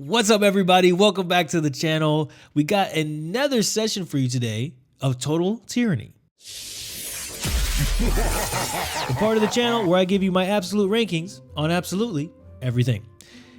What's up, everybody? Welcome back to the channel. We got another session for you today of Total Tyranny. The part of the channel where I give you my absolute rankings on absolutely everything.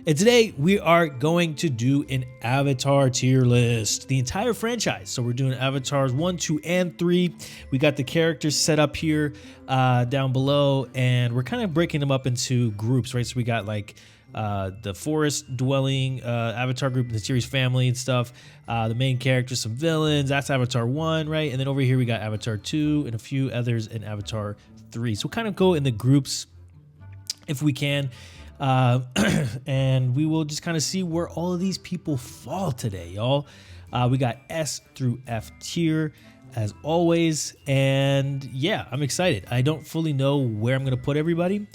And today we are going to do an Avatar tier list, the entire franchise. So we're doing Avatars 1, 2, and 3. We got the characters set up here down below, and we're kind of breaking them up into groups, right? So we got like the forest dwelling Avatar group, the series family and stuff. The main characters, some villains. That's Avatar 1, right? And then over here we got Avatar 2 and a few others in Avatar 3. So we'll kind of go in the groups if we can. And we will just kind of see where all of these people fall today, y'all. We got S through F tier as always. And yeah, I'm excited. I don't fully know where I'm going to put everybody.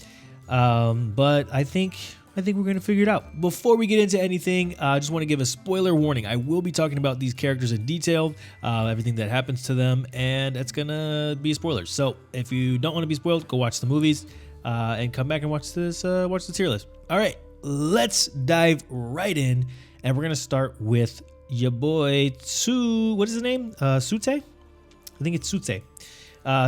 But I think we're going to figure it out. Before we get into anything, I just want to give a spoiler warning. I will be talking about these characters in detail, everything that happens to them, and it's going to be spoilers. So if you don't want to be spoiled, go watch the movies and come back and watch this, watch the tier list. All right, let's dive right in, and we're going to start with your boy, what is his name? Tsu'Tey? I think it's Tsu'Tey.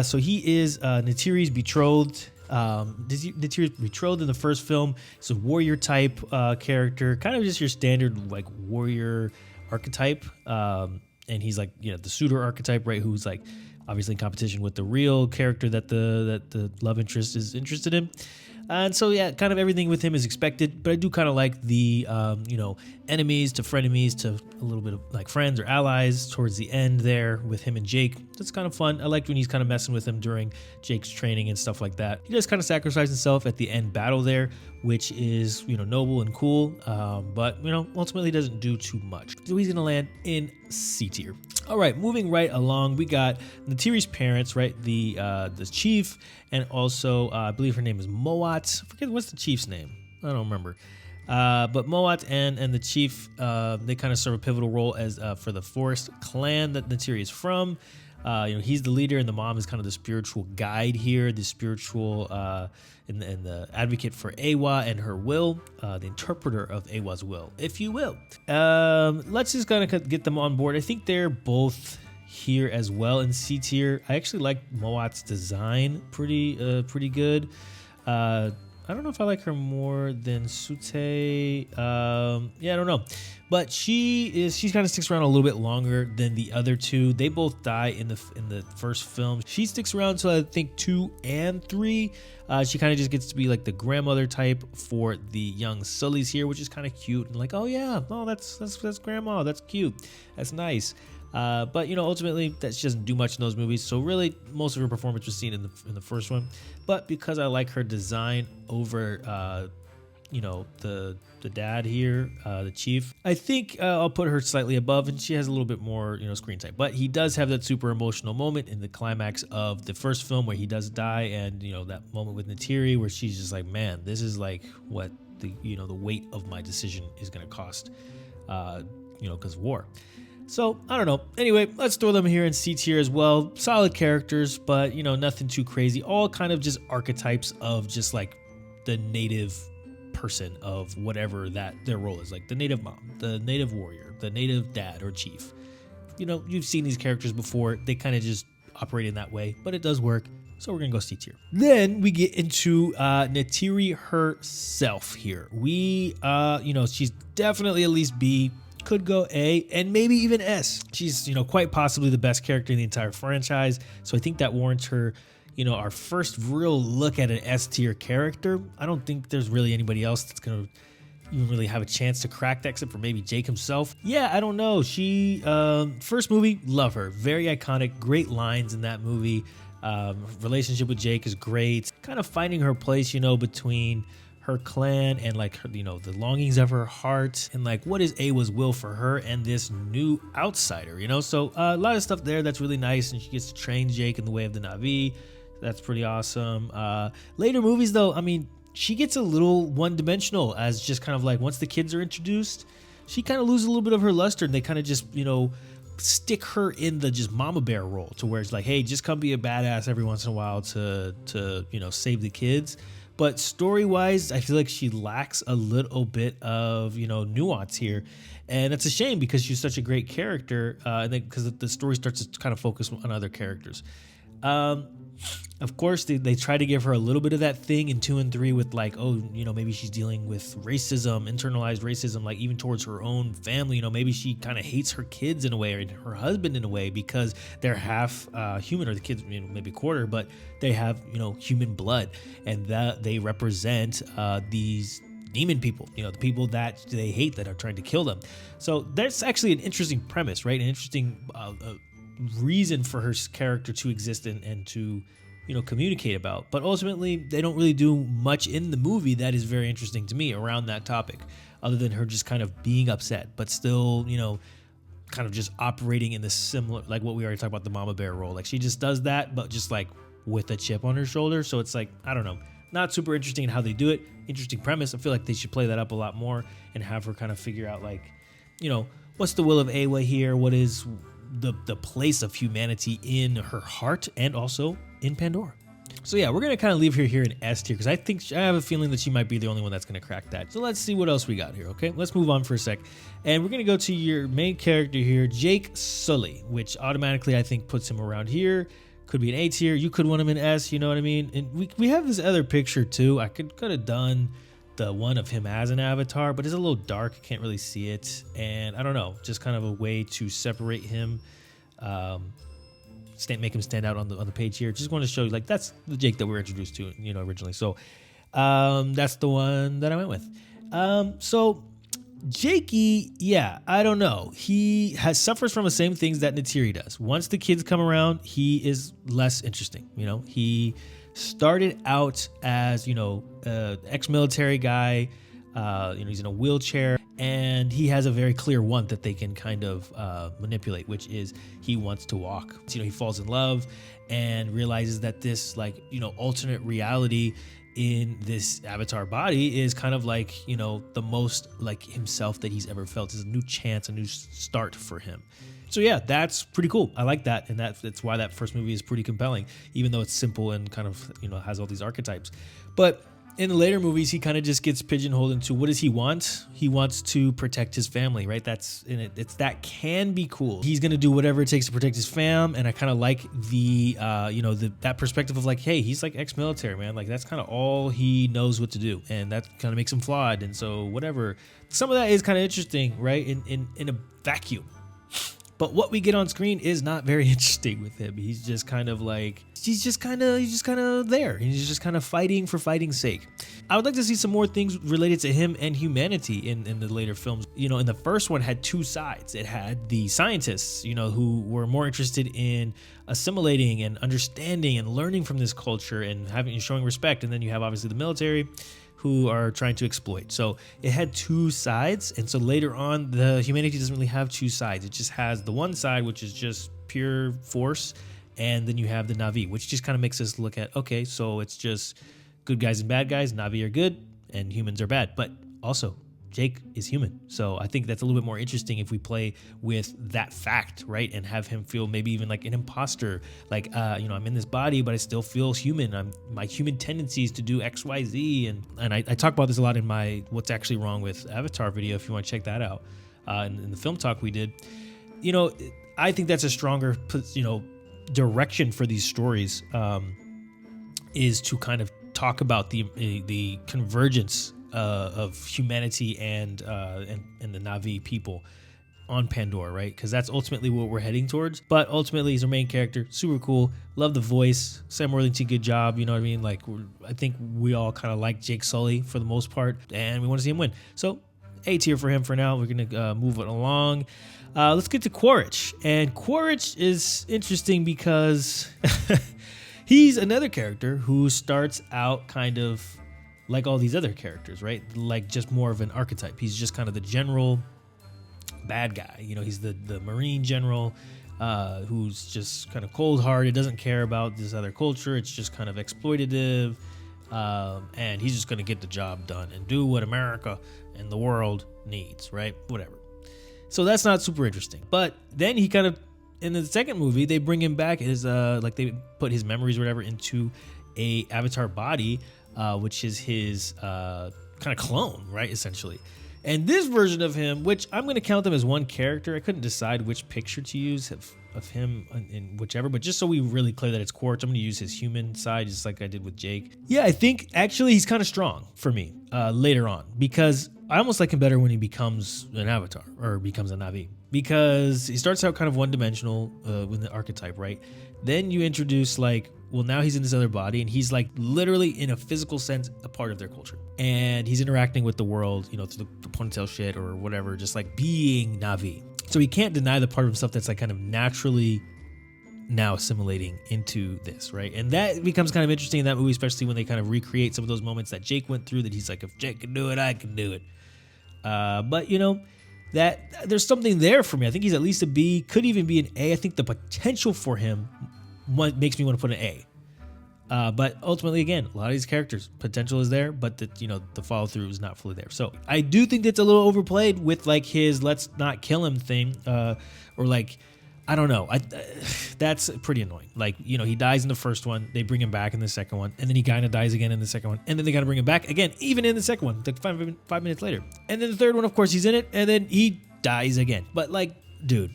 So he is Neytiri's betrothed. Neytiri's betrothed in the first film. It's a warrior type character, kind of just your standard like warrior archetype. And he's like, you know, the suitor archetype, right? Who's like obviously in competition with the real character that the love interest is interested in. And so, yeah, kind of everything with him is expected, but I do kind of like the, you know, enemies to frenemies to a little bit of like friends or allies towards the end there with him and Jake. That's kind of fun. I liked when he's kind of messing with him during Jake's training and stuff like that. He does kind of sacrifice himself at the end battle there, which is, you know, noble and cool, but, you know, ultimately doesn't do too much. So he's going to land in C tier. All right, moving right along, we got Neytiri's parents, right? The chief, and also I believe her name is Moat. I forget what's the chief's name. I don't remember. But Moat and the chief, they kind of serve a pivotal role as for the forest clan that Neytiri is from. You know, he's the leader, and the mom is kind of the spiritual guide here, the spiritual and the advocate for Eywa and her will, the interpreter of Eywa's will, if you will. Let's just kind of get them on board. I think they're both here as well in C tier. I actually like Moat's design pretty good. I don't know if I like her more than Tsu'Tey. Yeah, I don't know. But she kind of sticks around a little bit longer than the other two. They both die in the first film. She sticks around till I think 2 and 3. She kind of just gets to be like the grandmother type for the young Sullys here, which is kind of cute. And like, oh yeah, oh that's grandma. That's cute. That's nice. But you know, ultimately, that she doesn't do much in those movies. So really, most of her performance was seen in the first one. But because I like her design over, you know, the dad here, the chief, I think I'll put her slightly above, and she has a little bit more, you know, screen time. But he does have that super emotional moment in the climax of the first film where he does die, and you know that moment with Neytiri where she's just like, man, this is like what the weight of my decision is going to cost, you know, because of war. So, I don't know. Anyway, let's throw them here in C tier as well. Solid characters, but, you know, nothing too crazy. All kind of just archetypes of just, like, the native person of whatever that their role is. Like, the native mom, the native warrior, the native dad or chief. You know, you've seen these characters before. They kind of just operate in that way, but it does work. So we're going to go C tier. Then we get into Neytiri herself here. We, you know, she's definitely at least B. Could go A, and maybe even S. She's, you know, quite possibly the best character in the entire franchise, so I think that warrants her, you know, our first real look at an S tier character. I don't think there's really anybody else that's gonna even really have a chance to crack that, except for maybe Jake himself. Yeah, I don't know. She, first movie, love her. Very iconic, great lines in that movie. Relationship with Jake is great. Kind of finding her place, you know, between her clan and like her, you know, the longings of her heart, and like what is Eywa's will for her and this new outsider, you know. So a lot of stuff there that's really nice, and she gets to train Jake in the way of the Na'vi. That's pretty awesome. Later movies though, I mean, she gets a little one-dimensional as just kind of like once the kids are introduced, she kind of loses a little bit of her luster, and they kind of just, you know, stick her in the just mama bear role to where it's like, hey, just come be a badass every once in a while to you know, save the kids. but story-wise, I feel like she lacks a little bit of, nuance here. And that's a shame because she's such a great character, and then because the story starts to kind of focus on other characters. Of course, they try to give her a little bit of that thing in 2 and 3 with like, maybe she's dealing with racism, internalized racism, like even towards her own family. Maybe she kind of hates her kids in a way, or her husband in a way, because they're half human, or the kids maybe quarter, but they have human blood, and that they represent these demon people, the people that they hate, that are trying to kill them. So that's actually an interesting premise, right? An interesting reason for her character to exist and to communicate about. But ultimately, they don't really do much in the movie that is very interesting to me around that topic, other than her just kind of being upset, but still kind of just operating in the similar, like what we already talked about, the mama bear role. Like she just does that, but just like with a chip on her shoulder. So it's like, I don't know, not super interesting in how they do it. Interesting premise. I feel like they should play that up a lot more and have her kind of figure out like, what's the will of Eywa here? What is the place of humanity in her heart and also in Pandora? So yeah, we're gonna kind of leave her here in S tier because I have a feeling that she might be the only one that's gonna crack that. So let's see what else we got here. Okay, let's move on for a sec, and we're gonna go to your main character here, Jake Sully, which automatically I think puts him around here. Could be an A tier. You could want him in S. You know what I mean? And we have this other picture too. I could have done the one of him as an avatar, but it's a little dark. Can't really see it, and I don't know. Just kind of a way to separate him. Make him stand out on the page here. Just want to show you, like, that's the Jake that we were introduced to, originally. So that's the one that I went with. So Jakey, yeah, I don't know. He suffers from the same things that Neytiri does. Once the kids come around, he is less interesting. He started out as ex-military guy. He's in a wheelchair, and he has a very clear want that they can kind of manipulate, which is he wants to walk. He falls in love and realizes that this alternate reality in this avatar body is kind of like, the most like himself that he's ever felt. Is a new chance, a new start for him. So yeah, that's pretty cool. I like that, and that's why that first movie is pretty compelling, even though it's simple and kind of has all these archetypes. But in the later movies, he kind of just gets pigeonholed into what does he want? He wants to protect his family, right? That's in it. That can be cool. He's gonna do whatever it takes to protect his fam, and I kind of like the that perspective of like, hey, he's like ex-military, man. Like that's kind of all he knows what to do, and that kind of makes him flawed. And so whatever, some of that is kind of interesting, right? In a vacuum. But what we get on screen is not very interesting with him. He's just kind of like, he's just kind of there. He's just kind of fighting for fighting's sake. I would like to see some more things related to him and humanity in the later films. In the first one had two sides. It had the scientists, who were more interested in assimilating and understanding and learning from this culture and showing respect. And then you have obviously the military, who are trying to exploit. So it had two sides, and so later on, the humanity doesn't really have two sides. It just has the one side, which is just pure force, and then you have the Na'vi, which just kind of makes us look at, okay, so it's just good guys and bad guys. Na'vi are good, and humans are bad. But also, Jake is human. So I think that's a little bit more interesting if we play with that fact, right? And have him feel maybe even like an imposter. Like, I'm in this body, but I still feel human. My human tendencies to do X, Y, Z. And I talk about this a lot in my What's Actually Wrong with Avatar video, if you want to check that out. In the film talk we did. I think that's a stronger, direction for these stories, is to kind of talk about the convergence of humanity and the Na'vi people on Pandora, right? Because that's ultimately what we're heading towards. But ultimately, he's our main character. Super cool. Love the voice. Sam Worthington, good job. You know what I mean? Like, I think we all kind of like Jake Sully for the most part, and we want to see him win. So, A tier for him for now. We're gonna move it along. Let's get to Quaritch, and Quaritch is interesting because he's another character who starts out kind of like all these other characters, right? Like just more of an archetype. He's just kind of the general bad guy. He's the Marine general who's just kind of cold-hearted, doesn't care about this other culture. It's just kind of exploitative, and he's just going to get the job done and do what America and the world needs, right? Whatever. So that's not super interesting. But then he kind of, in the second movie, they bring him back as they put his memories or whatever into a avatar body. which is his kind of clone, right, essentially. And this version of him, which I'm going to count them as one character. I couldn't decide which picture to use of him in whichever, but just so we really clear that it's Quaritch, I'm going to use his human side, just like I did with Jake. Yeah, I think actually he's kind of strong for me later on, because I almost like him better when he becomes an avatar or becomes a Na'vi, because he starts out kind of one-dimensional with the archetype, right? Then you introduce like, well, now he's in this other body and he's like literally in a physical sense a part of their culture, and he's interacting with the world, you know, through the ponytail shit or whatever, just like being Na'vi. So he can't deny the part of himself that's like kind of naturally now assimilating into this, right? And that becomes kind of interesting in that movie, especially when they kind of recreate some of those moments that Jake went through, that he's like, if Jake can do it, I can do it. But you know, that there's something there for me. I think he's at least a B, could even be an A. I think the potential for him makes me want to put an A. But ultimately, again, a lot of these characters, potential is there, but the follow through is not fully there. So I do think that's a little overplayed with like his let's not kill him thing, or like, I don't know. That's pretty annoying. Like, you know, he dies in the first one, they bring him back in the second one, and then he kind of dies again in the second one, and then they got to bring him back again, even in the second one, like 5 minutes later. And then the third one, of course, he's in it, and then he dies again. But like, dude,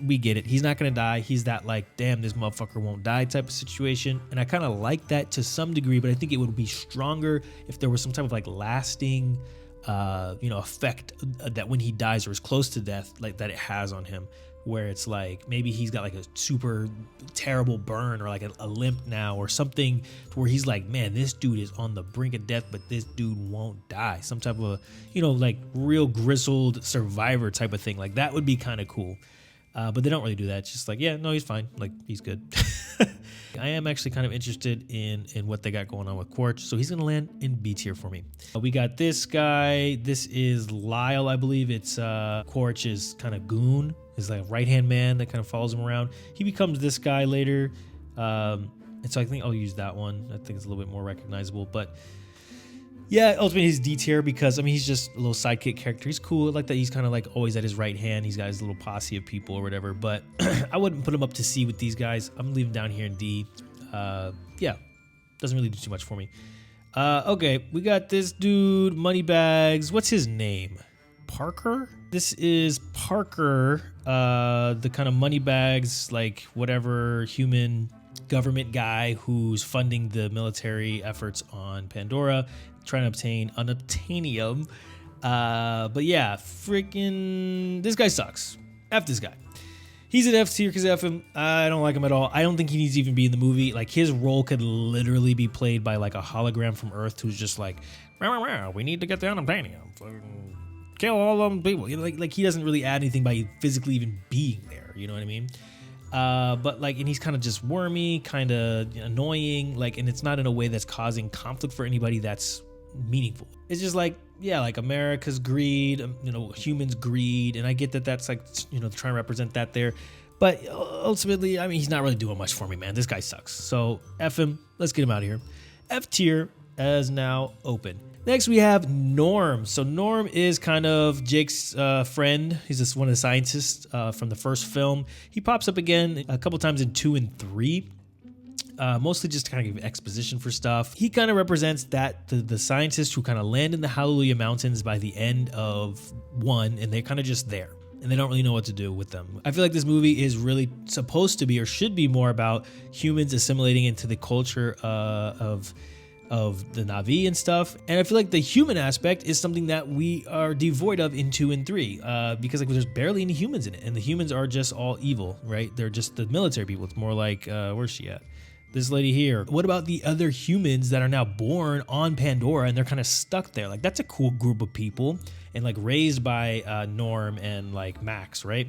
we get it. He's not going to die. He's that like, damn, this motherfucker won't die type of situation. And I kind of like that to some degree, but I think it would be stronger if there was some type of like lasting, effect that when he dies or is close to death, like that it has on him, where it's like, maybe he's got like a super terrible burn or like a limp now or something where he's like, man, this dude is on the brink of death, but this dude won't die. Some type of like real grizzled survivor type of thing. Like that would be kind of cool. But they don't really do that. It's just like, yeah, no, he's fine. Like, he's good. I am actually kind of interested in what they got going on with Quaritch. So he's going to land in B tier for me. We got this guy. This is Lyle, I believe. It's Quaritch's kind of goon. His like right-hand man that kind of follows him around. He becomes this guy later. And so I think I'll use that one. I think it's a little bit more recognizable. But yeah, ultimately he's D tier because, I mean, he's just a little sidekick character. He's cool. I like that he's kind of like always at his right hand. He's got his little posse of people or whatever. But I wouldn't put him up to C with these guys. I'm leaving down here in D. Yeah, doesn't really do too much for me. Okay, we got this dude, Moneybags. What's his name? Parker? This is Parker, the kind of Moneybags, like whatever human government guy who's funding the military efforts on Pandora, trying to obtain unobtainium. But yeah, freaking, this guy sucks. F this guy. He's an F tier because F him. I don't like him at all. I don't think he needs to even be in the movie. Like, his role could literally be played by like a hologram from Earth who's just like, we need to get the unobtainium. Kill all them people. Like he doesn't really add anything by physically even being there. You know what I mean? But like, and he's kind of just wormy, kind of annoying, like, and it's not in a way that's causing conflict for anybody that's meaningful. It's just like, yeah, like America's greed, humans' greed, and I get that that's like, trying to represent that there, but ultimately, I mean, he's not really doing much for me, man. This guy sucks. So F him. Let's get him out of here. F tier is now open. Next, we have Norm. So Norm is kind of Jake's friend. He's just one of the scientists from the first film. He pops up again a couple times in 2 and 3, mostly just to kind of give exposition for stuff. He kind of represents that the scientists who kind of land in the Hallelujah Mountains by the end of 1, and they're kind of just there, and they don't really know what to do with them. I feel like this movie is really supposed to be, or should be, more about humans assimilating into the culture of the Na'vi and stuff. And I feel like the human aspect is something that we are devoid of in 2 and 3, because like there's barely any humans in it, and the humans are just all evil, right? They're just the military people. It's more like, where's she at? This lady here. What about the other humans that are now born on Pandora and they're kind of stuck there? Like, that's a cool group of people, and like raised by Norm and like Max, right?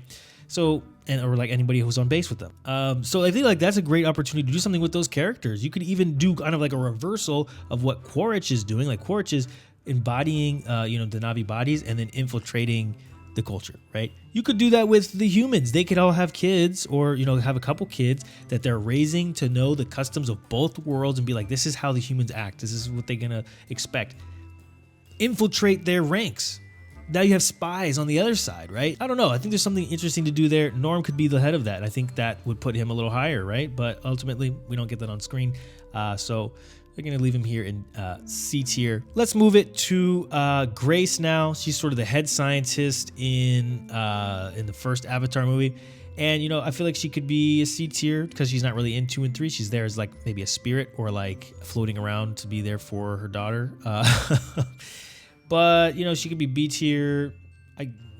So, or like anybody who's on base with them. So I think like that's a great opportunity to do something with those characters. You could even do kind of like a reversal of what Quaritch is doing. Like, Quaritch is embodying, the Na'vi bodies and then infiltrating the culture, right? You could do that with the humans. They could all have kids, or, have a couple kids that they're raising to know the customs of both worlds and be like, this is how the humans act. This is what they're going to expect. Infiltrate their ranks. Now you have spies on the other side, right? I don't know. I think there's something interesting to do there. Norm could be the head of that. I think that would put him a little higher, right? But ultimately, we don't get that on screen. So We're going to leave him here in C tier. Let's move it to Grace now. She's sort of the head scientist in the first Avatar movie. And, you know, I feel like she could be a C tier because she's not really in 2 and 3. She's there as like maybe a spirit or like floating around to be there for her daughter. But, you know, she could be B tier.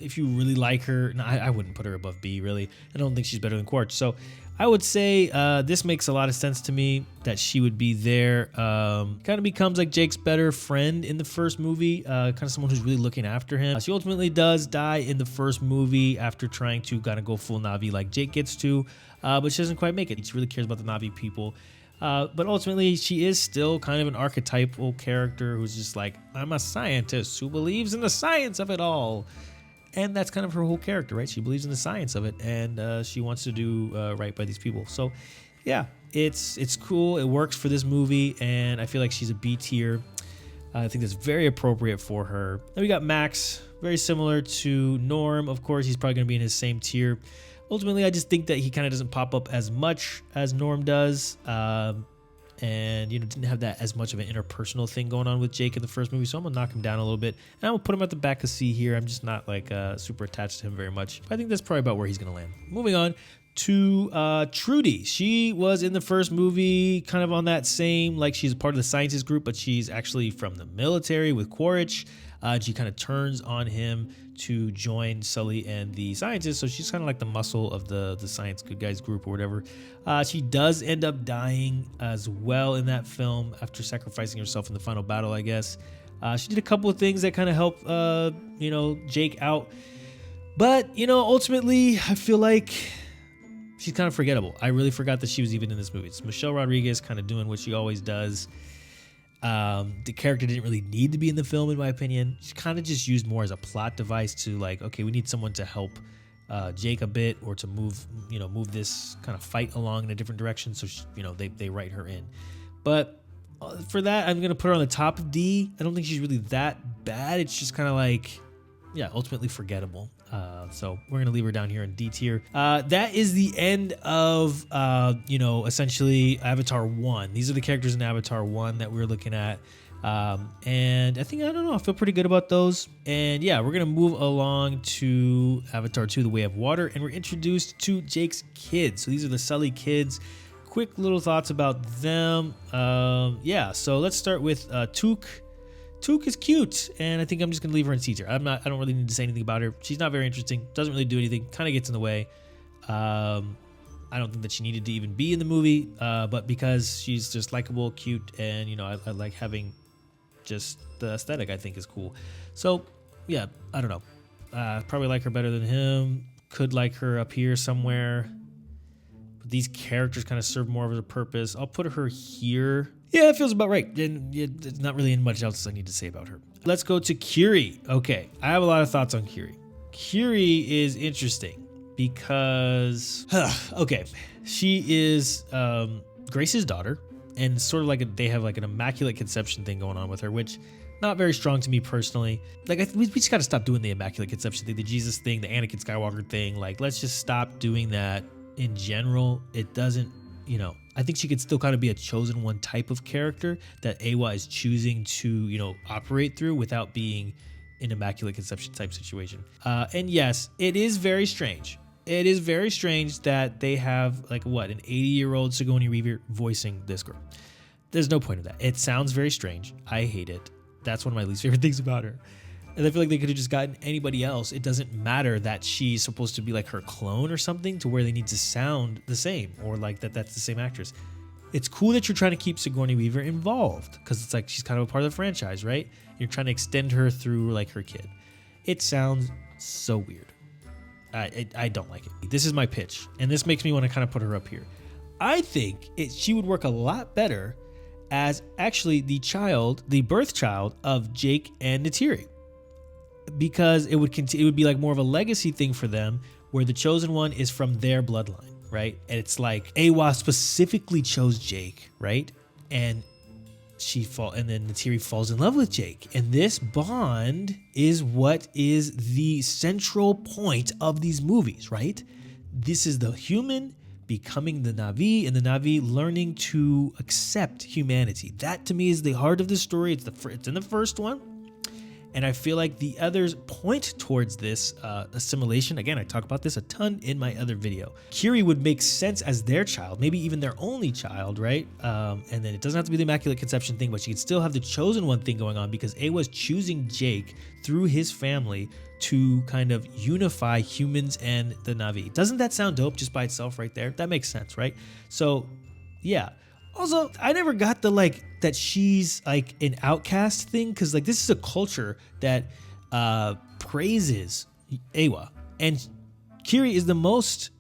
If you really like her, no, I wouldn't put her above B, really. I don't think she's better than Quaritch. So I would say this makes a lot of sense to me that she would be there. Kind of becomes like Jake's better friend in the first movie, kind of someone who's really looking after him. She ultimately does die in the first movie after trying to kind of go full Na'vi like Jake gets to, but she doesn't quite make it. She really cares about the Na'vi people. But ultimately, she is still kind of an archetypal character who's just like, I'm a scientist who believes in the science of it all. And that's kind of her whole character, right? She believes in the science of it, and she wants to do right by these people. So, yeah, it's cool. It works for this movie, and I feel like she's a B tier. I think that's very appropriate for her. Then we got Max, very similar to Norm. Of course, he's probably going to be in his same tier. Ultimately, I just think that he kind of doesn't pop up as much as Norm does. And, you know, didn't have that as much of an interpersonal thing going on with Jake in the first movie, so I'm gonna knock him down a little bit, and I'm gonna put him at the back of C here. I'm just not like super attached to him very much. I think that's probably about where he's gonna land. Moving on to Trudy. She was in the first movie kind of on that same, like she's part of the scientist group, but she's actually from the military with Quaritch. She kind of turns on him to join Sully and the scientists, so she's kind of like the muscle of the science good guys group or whatever. She does end up dying as well in that film after sacrificing herself in the final battle, I guess. She did a couple of things that kind of helped, you know, Jake out. But, you know, ultimately, I feel like she's kind of forgettable. I really forgot that she was even in this movie. It's Michelle Rodriguez kind of doing what she always does. The character didn't really need to be in the film, in my opinion. She kind of just used more as a plot device to like, okay, we need someone to help Jake a bit or to move this kind of fight along in a different direction. So she, you know, they write her in. But for that, I'm gonna put her on the top of D. I don't think she's really that bad. It's just kind of like, yeah, ultimately forgettable. So we're gonna leave her down here in D tier. That is the end of you know, essentially Avatar 1. These are the characters in Avatar 1 that we're looking at. And I think, I don't know, I feel pretty good about those. And yeah, we're gonna move along to Avatar 2, The Way of Water, and we're introduced to Jake's kids. So these are the Sully kids. Quick little thoughts about them. Yeah, so let's start with Took. Took is cute, and I think I'm just gonna leave her in C tier. I don't really need to say anything about her. She's not very interesting. Doesn't really do anything. Kind of gets in the way. I don't think that she needed to even be in the movie, but because she's just likable, cute, and you know, I like having just the aesthetic. I think is cool. So yeah, I don't know. Probably like her better than him. Could like her up here somewhere. But these characters kind of serve more of a purpose. I'll put her here. Yeah, it feels about right. And there's not really much else I need to say about her. Let's go to Kiri. Okay, I have a lot of thoughts on Kiri. Kiri is interesting because, okay, she is Grace's daughter, and sort of like they have like an immaculate conception thing going on with her, which not very strong to me personally. Like we just got to stop doing the immaculate conception thing, the Jesus thing, the Anakin Skywalker thing. Like let's just stop doing that in general. It doesn't, you know. I think she could still kind of be a chosen one type of character that Awa is choosing to, you know, operate through without being an immaculate conception type situation. And yes, it is very strange. It is very strange that they have like what, an 80-year-old Sigourney Weaver voicing this girl. There's no point of that. It sounds very strange. I hate it. That's one of my least favorite things about her. And I feel like they could have just gotten anybody else. It doesn't matter that she's supposed to be like her clone or something to where they need to sound the same or like that's the same actress. It's cool that you're trying to keep Sigourney Weaver involved because it's like she's kind of a part of the franchise, right? You're trying to extend her through like her kid. It sounds so weird. I don't like it. This is my pitch, and this makes me want to kind of put her up here. I think she would work a lot better as actually the birth child of Jake and Neytiri. Because it would be like more of a legacy thing for them where the chosen one is from their bloodline, right? And it's like Awa specifically chose Jake, right? And then Neytiri falls in love with Jake. And this bond is what is the central point of these movies, right? This is the human becoming the Na'vi and the Na'vi learning to accept humanity. That to me is the heart of the story. It's in the first one. And I feel like the others point towards this assimilation. Again, I talk about this a ton in my other video. Kiri would make sense as their child, maybe even their only child, right? And then it doesn't have to be the Immaculate Conception thing, but she could still have the Chosen One thing going on because Eywa's choosing Jake through his family to kind of unify humans and the Na'vi. Doesn't that sound dope just by itself right there? That makes sense, right? So, yeah. Also, I never got the that she's like an outcast thing, because like this is a culture that praises Eywa, and Kiri is the most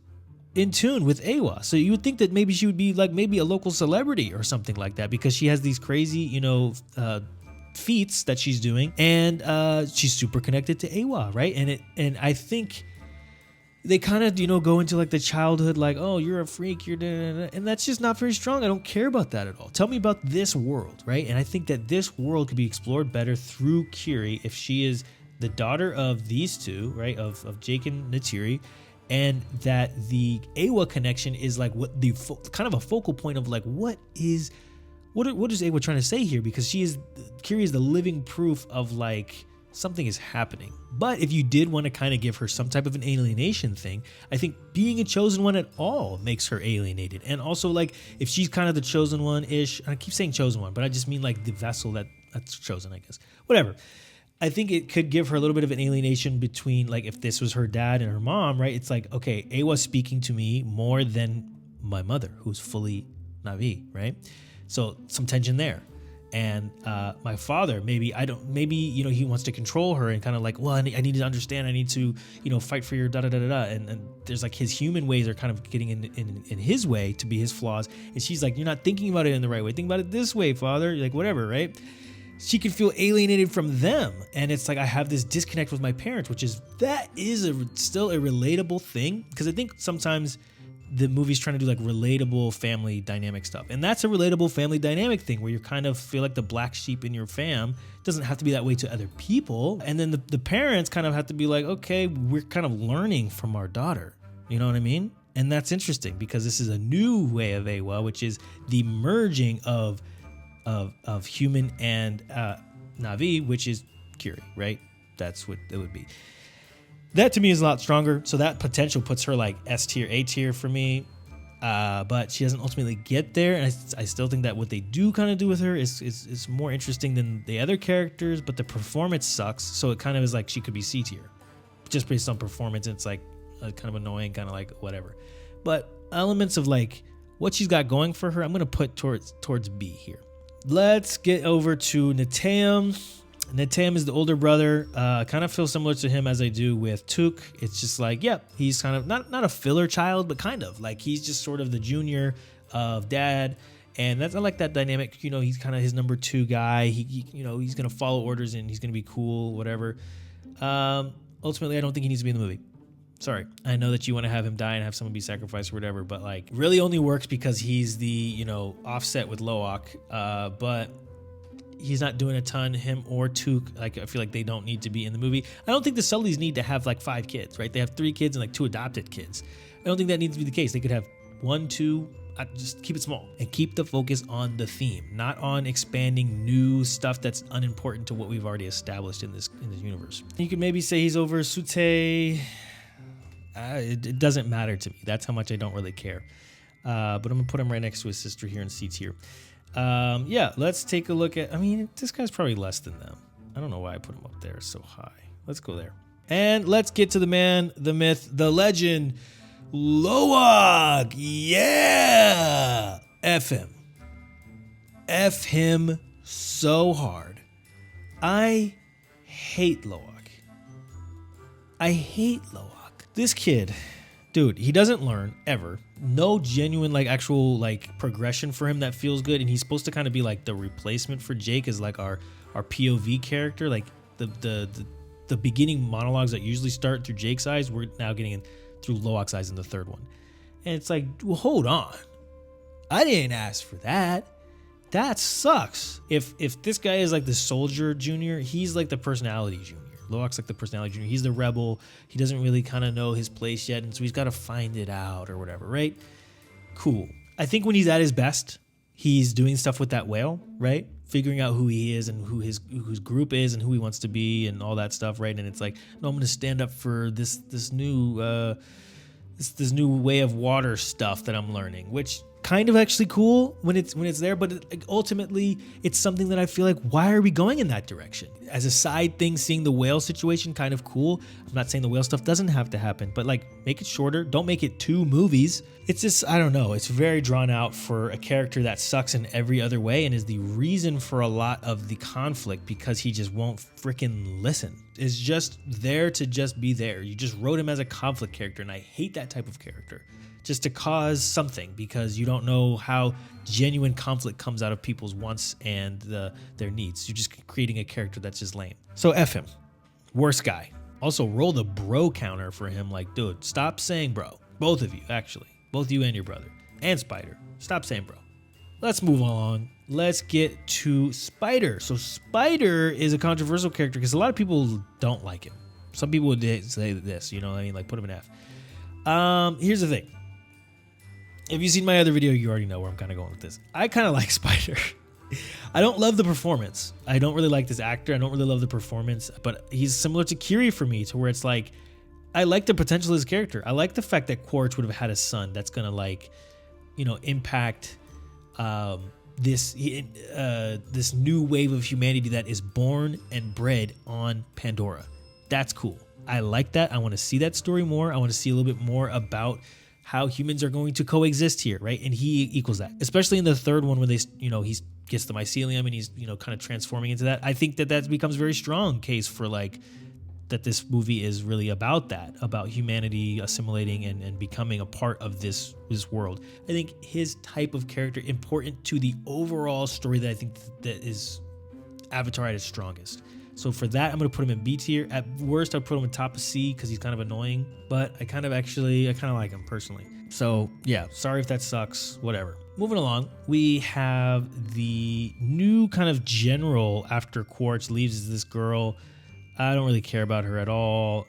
in tune with Eywa. So you would think that maybe she would be like maybe a local celebrity or something like that, because she has these crazy, feats that she's doing, and she's super connected to Eywa, right? And I think they kind of, go into like the childhood, like, oh, you're a freak, you're and that's just not very strong. I don't care about that at all. Tell me about this world, right? And I think that this world could be explored better through Kiri if she is the daughter of these two, right? Of Jake and Neytiri, and that the Eywa connection is like what the kind of a focal point of like what is Eywa trying to say here? Because Kiri is the living proof of like something is happening. But if you did want to kind of give her some type of an alienation thing, I think being a chosen one at all makes her alienated. And also like if she's kind of the chosen one-ish, I keep saying chosen one, but I just mean like the vessel that's chosen, I guess. Whatever. I think it could give her a little bit of an alienation between like if this was her dad and her mom, right? It's like, okay, Eywa's speaking to me more than my mother, who's fully Na'vi, right? So some tension there. And my father, maybe he wants to control her and kind of like, well, I need to understand, I need to fight for your da-da-da-da-da, and there's like his human ways are kind of getting in his way to be his flaws, and she's like, you're not thinking about it in the right way, think about it this way, father, like whatever, right? She can feel alienated from them, and it's like I have this disconnect with my parents, which is still a relatable thing, because I think sometimes the movie's trying to do like relatable family dynamic stuff. And that's a relatable family dynamic thing where you kind of feel like the black sheep in your fam. It doesn't have to be that way to other people. And then the parents kind of have to be like, okay, we're kind of learning from our daughter. You know what I mean? And that's interesting because this is a new way of Eywa, which is the merging of human and Na'vi, which is Kiri, right? That's what it would be. That to me is a lot stronger. So that potential puts her like S tier, A tier for me. But she doesn't ultimately get there. And I still think that what they do kind of do with her is more interesting than the other characters, but the performance sucks. So it kind of is like she could be C tier. Just based on performance, it's like kind of annoying, kind of like whatever. But elements of like what she's got going for her, I'm going to put towards B here. Let's get over to Neteyam. Neteyam is the older brother. Kind of feel similar to him as I do with Tuk. It's just like, he's kind of not a filler child, but kind of like he's just sort of the junior of dad, and I like that dynamic. He's kind of his number two guy. He's gonna follow orders and he's gonna be cool, whatever. Ultimately, I don't think he needs to be in the movie. Sorry, I know that you want to have him die and have someone be sacrificed or whatever, but like really only works because he's the offset with Loak, but he's not doing a ton. Him or Tuk, like I feel like they don't need to be in the movie. I don't think the Sullys need to have like 5 kids, right? They have 3 kids and like 2 adopted kids. I don't think that needs to be the case. They could have 1, 2. Just keep it small and keep the focus on the theme, not on expanding new stuff that's unimportant to what we've already established in this universe. You could maybe say he's over Tsu'Tey. It doesn't matter to me. That's how much I don't really care. But I'm gonna put him right next to his sister here in C tier. Let's take a look at, this guy's probably less than them. I don't know why I put him up there so high. Let's go there. And let's get to the man, the myth, the legend, Loak. Yeah! F him. F him so hard. I hate Loak. This kid, dude, he doesn't learn ever. No genuine actual progression for him that feels good, and he's supposed to kind of be like the replacement for Jake as like our POV character, like the beginning monologues that usually start through Jake's eyes, we're now getting in through Loak's eyes in the third one. And it's like, well, hold on, I didn't ask for that. That sucks. If this guy is like the soldier junior, he's like the personality junior. Loak's like the personality junior. He's the rebel. He doesn't really kind of know his place yet, and so he's got to find it out or whatever, right? cool. I think when he's at his best, he's doing stuff with that whale, right? Figuring out who he is and who his group is and who he wants to be and all that stuff, right? And it's like, no, I'm going to stand up for this new way of water stuff that I'm learning, which kind of actually cool when it's there, but ultimately it's something that I feel like, why are we going in that direction? As a side thing, seeing the whale situation, kind of cool. I'm not saying the whale stuff doesn't have to happen, but like, make it shorter. Don't make it 2 movies. It's just, I don't know. It's very drawn out for a character that sucks in every other way and is the reason for a lot of the conflict, because he just won't freaking listen. Is just there to just be there. You just wrote him as a conflict character, and I hate that type of character. Just to cause something, because you don't know how genuine conflict comes out of people's wants and their needs. You're just creating a character that's just lame. So F him. Worst guy. Also, roll the bro counter for him. Like, dude, stop saying bro. Both of you, actually. Both you and your brother. And Spider. Stop saying bro. Let's move on. Let's get to Spider. So Spider is a controversial character because a lot of people don't like him. Some people would say this, you know what I mean? Like, put him in F. Here's the thing. If you've seen my other video, you already know where I'm kind of going with this. I kind of like Spider. I don't love the performance. I don't really like this actor. I don't really love the performance, but he's similar to Kiri for me, to where it's like, I like the potential of his character. I like the fact that Quaritch would have had a son that's going to, like, you know, impact this new wave of humanity that is born and bred on Pandora. That's cool. I like that. I want to see that story more. I want to see a little bit more about how humans are going to coexist here, right? And he equals that, especially in the third one when they, you know, he gets the mycelium and he's, you know, kind of transforming into that. I think that becomes a very strong case for, like, that this movie is really about that, about humanity assimilating and becoming a part of this world. I think his type of character important to the overall story that I think that is Avatar at its strongest. So for that, I'm going to put him in B tier. At worst, I'll put him in top of C because he's kind of annoying, but I kind of like him personally. So yeah, sorry if that sucks, whatever. Moving along, we have the new kind of general after Quaritch leaves, is this girl. I don't really care about her at all.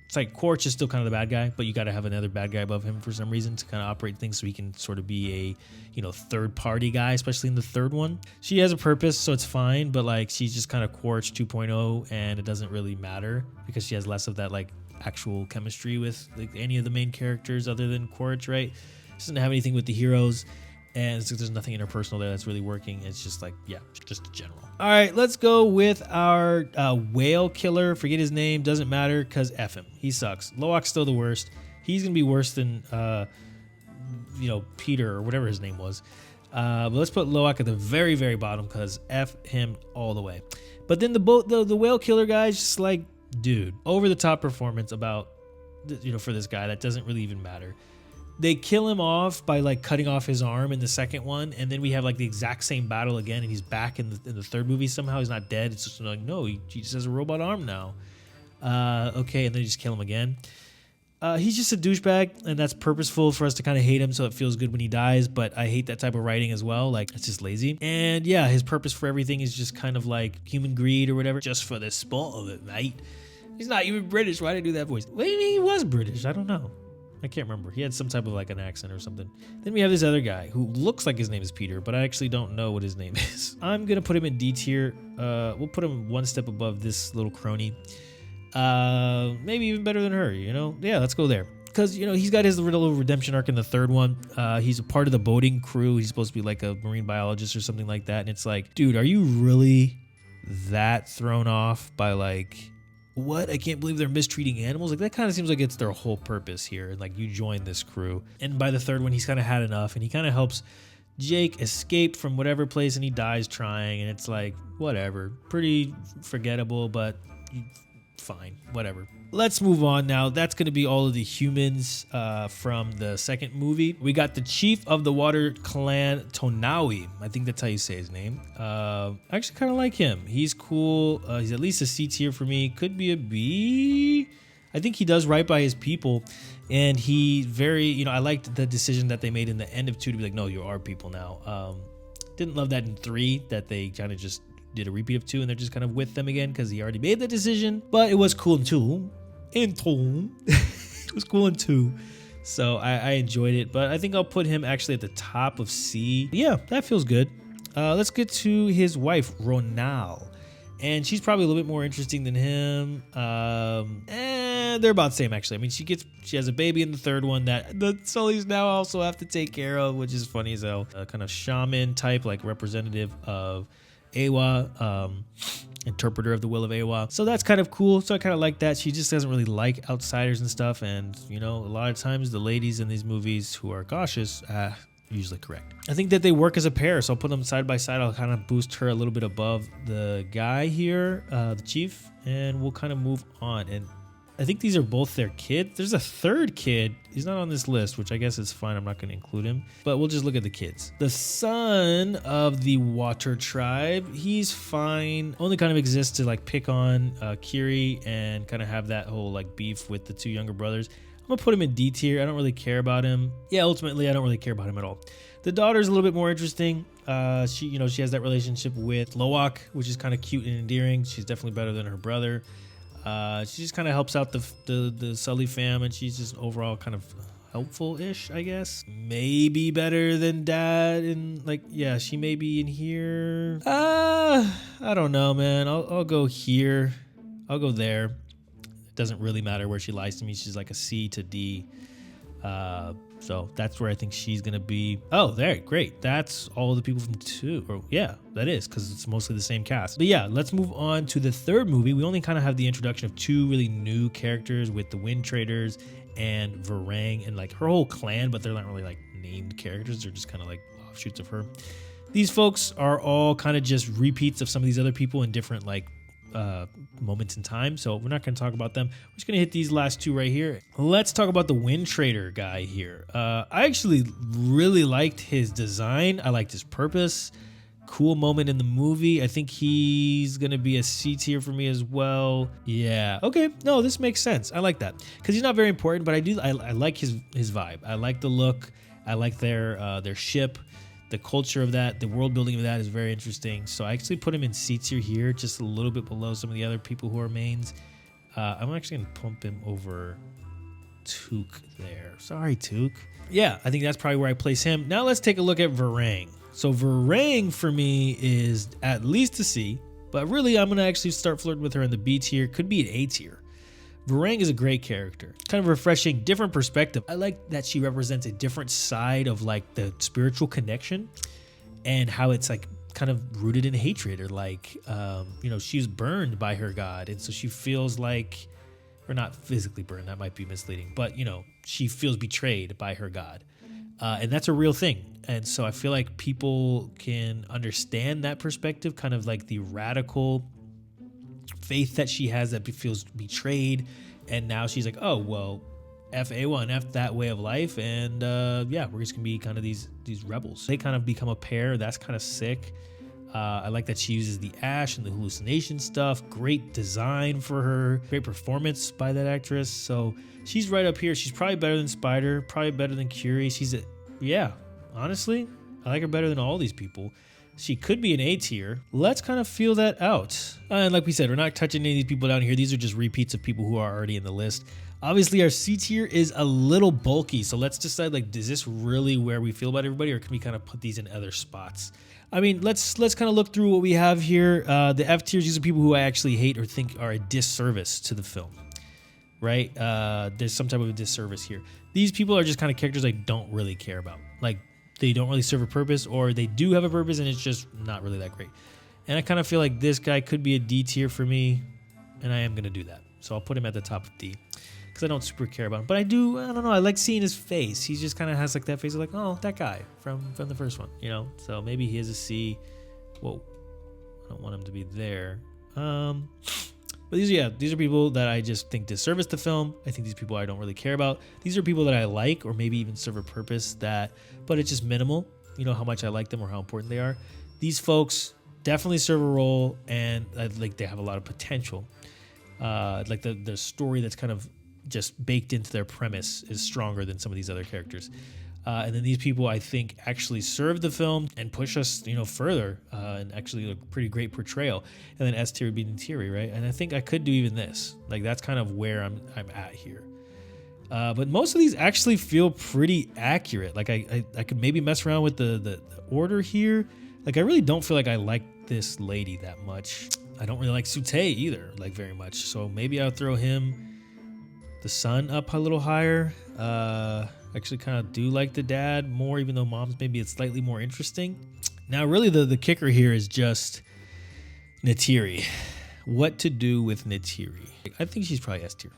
It's like Quaritch is still kind of the bad guy, but you got to have another bad guy above him for some reason to kind of operate things, so he can sort of be a, you know, third party guy, especially in the third one. She has a purpose, so it's fine, but like, she's just kind of Quaritch 2.0, and it doesn't really matter because she has less of that, like, actual chemistry with, like, any of the main characters other than Quaritch, right? She doesn't have anything with the heroes, and there's nothing interpersonal there that's really working. It's just like, yeah, just general. All right, let's go with our whale killer. Forget his name, doesn't matter, because F him. He sucks. Loak's still the worst. He's going to be worse than, you know, Peter or whatever his name was. But let's put Loak at the very, very bottom because F him all the way. But then the whale killer guy's just like, dude, over the top performance about, you know, for this guy that doesn't really even matter. They kill him off by, like, cutting off his arm in the second one, and then we have, like, the exact same battle again, and he's back in the third movie. Somehow he's not dead. It's just like, no, he just has a robot arm now. Okay, and then you just kill him again. He's just a douchebag, and that's purposeful for us to kind of hate him, so it feels good when he dies, but I hate that type of writing as well. Like, it's just lazy. And yeah, his purpose for everything is just kind of like human greed or whatever, just for the sport of it, mate. He's not even British. Why did I do that voice? Maybe he was British. I don't know. I can't remember. He had some type of, like, an accent or something. Then we have this other guy who looks like his name is Peter, but I actually don't know what his name is. I'm going to put him in D tier. We'll put him one step above this little crony. Maybe even better than her, you know? Yeah, let's go there. Because, you know, he's got his little redemption arc in the third one. He's a part of the boating crew. He's supposed to be like a marine biologist or something like that. And it's like, dude, are you really that thrown off by, like, what? I can't believe they're mistreating animals. Like, that kind of seems like it's their whole purpose here. And, like, you join this crew. And by the third one, he's kind of had enough. And he kind of helps Jake escape from whatever place, and he dies trying. And it's like, whatever. Pretty forgettable, but fine. Whatever. Let's move on now. That's going to be all of the humans from the second movie. We got the chief of the water clan, Tonowari. I think that's how you say his name. I actually kind of like him. He's cool. He's at least a C tier for me. Could be a B. I think he does right by his people. And he very, you know, I liked the decision that they made in the end of 2 to be like, no, you're our people now. Didn't love that in 3, that they kind of just did a repeat of 2 and they're just kind of with them again because he already made the decision. But it was cool in 2. It was cool in 2 So I enjoyed it, but I think I'll put him actually at the top of C. Yeah, that feels good. Let's get to his wife, Ronal. And she's probably a little bit more interesting than him. They're about the same, actually. I mean, she has a baby in the third one that the Sullys now also have to take care of, which is funny as hell. A kind of shaman type, like representative of Eywa, interpreter of the will of Eywa. So that's kind of cool. So I kind of like that. She just doesn't really like outsiders and stuff. And, you know, a lot of times the ladies in these movies who are cautious, usually correct. I think that they work as a pair, so I'll put them side by side. I'll kind of boost her a little bit above the guy here, the chief, and we'll kind of move on. And I think these are both their kids. There's a third kid. He's not on this list, which I guess is fine. I'm not going to include him, but we'll just look at the kids. The son of the Water Tribe, he's fine. Only kind of exists to like pick on Kiri and kind of have that whole like beef with the two younger brothers. I'm gonna put him in D tier. I don't really care about him. Yeah, ultimately, I don't really care about him at all. The daughter's a little bit more interesting. She has that relationship with Loak, which is kind of cute and endearing. She's definitely better than her brother. She just kind of helps out the Sully fam, and she's just overall kind of helpful-ish, I guess. Maybe better than Dad, and like, yeah, she may be in here. I don't know, man. I'll go here. I'll go there. Doesn't really matter where she lies to me. She's like a C to D. So that's where I think she's going to be. Oh, there. Great. That's all the people from 2. Or yeah, that is because it's mostly the same cast. But yeah, let's move on to the third movie. We only kind of have the introduction of 2 really new characters with the Wind Traders and Varang and like her whole clan, but they're not really like named characters. They're just kind of like offshoots of her. These folks are all kind of just repeats of some of these other people in different like moments in time, so we're not going to talk about them. We're just going to hit these last 2 right here. Let's talk about the Wind Trader guy here. I actually really liked his design. I liked his purpose. Cool moment in the movie. I think he's going to be a C tier for me as well. Yeah. Okay. No, this makes sense. I like that because he's not very important, but I like his vibe. I like the look. I like their ship. The culture of that, the world building of that is very interesting. So I actually put him in C tier here, just a little bit below some of the other people who are mains. I'm actually going to pump him over Took there. Sorry, Took. Yeah, I think that's probably where I place him. Now let's take a look at Varang. So Varang for me is at least a C, but really I'm going to actually start flirting with her in the B tier. Could be an A tier. Varang is a great character, kind of refreshing, different perspective. I like that she represents a different side of like the spiritual connection and how it's like kind of rooted in hatred or like, she was burned by her god. And so she feels like, or not physically burned, that might be misleading, but she feels betrayed by her god. And that's a real thing. And so I feel like people can understand that perspective, kind of like the radical faith that she has that feels betrayed, and now she's like, oh well, F A1, F that way of life, and we're just gonna be kind of these rebels. They kind of become a pair. That's kind of sick. I like that she uses the ash and the hallucination stuff. Great design for her. Great performance by that actress. So she's right up here. She's probably better than Spider. Probably better than Kiri. Honestly, I like her better than all these people. She could be an A tier. Let's kind of feel that out. And like we said, we're not touching any of these people down here. These are just repeats of people who are already in the list. Obviously, our C tier is a little bulky. So let's decide, like, is this really where we feel about everybody, or can we kind of put these in other spots? I mean, let's kind of look through what we have here. The F tiers, these are people who I actually hate or think are a disservice to the film, right? There's some type of a disservice here. These people are just kind of characters I don't really care about. Like, they don't really serve a purpose, or they do have a purpose and it's just not really that great. And I kind of feel like this guy could be a D tier for me, and I am going to do that. So I'll put him at the top of D because I don't super care about him. But I don't know, I like seeing his face. He just kind of has like that face of like, oh, that guy from the first one, So maybe he is a C. Whoa, I don't want him to be there. But these are people that I just think disservice the film. I think these people I don't really care about. These are people that I like, or maybe even serve a purpose but it's just minimal. How much I like them or how important they are. These folks definitely serve a role, and like they have a lot of potential. Like the story that's kind of just baked into their premise is stronger than some of these other characters. And then these people, I think, actually serve the film and push us, further, and actually a pretty great portrayal. And then S tier would be Neytiri, right? And I think I could do even this. Like, that's kind of where I'm at here. But most of these actually feel pretty accurate. Like I could maybe mess around with the order here. Like I really don't feel like I like this lady that much. I don't really like Tsu'Tey either, like very much. So maybe I'll throw him, the son, up a little higher. Actually kind of do like the dad more, even though mom's maybe it's slightly more interesting. Now really the kicker here is just Neytiri. What to do with Neytiri? I think she's probably S tier.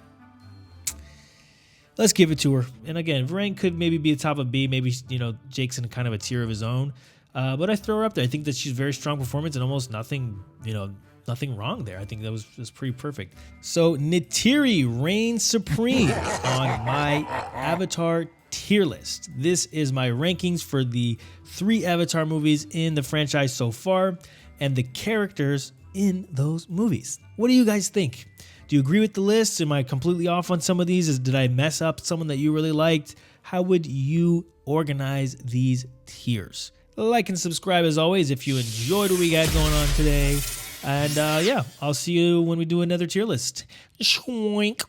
Let's give it to her. And again, Varang could maybe be the top of B. Maybe, you know, Jake's in kind of a tier of his own. But I throw her up there. I think that she's very strong performance and almost nothing, you know, nothing wrong there. I think that was pretty perfect. So Neytiri reigns supreme on my Avatar tier list. This is my rankings for the 3 Avatar movies in the franchise so far and the characters in those movies. What do you guys think? Do you agree with the list? Am I completely off on some of these? Did I mess up someone that you really liked? How would you organize these tiers? Like and subscribe as always if you enjoyed what we got going on today. And yeah, I'll see you when we do another tier list. Schwink.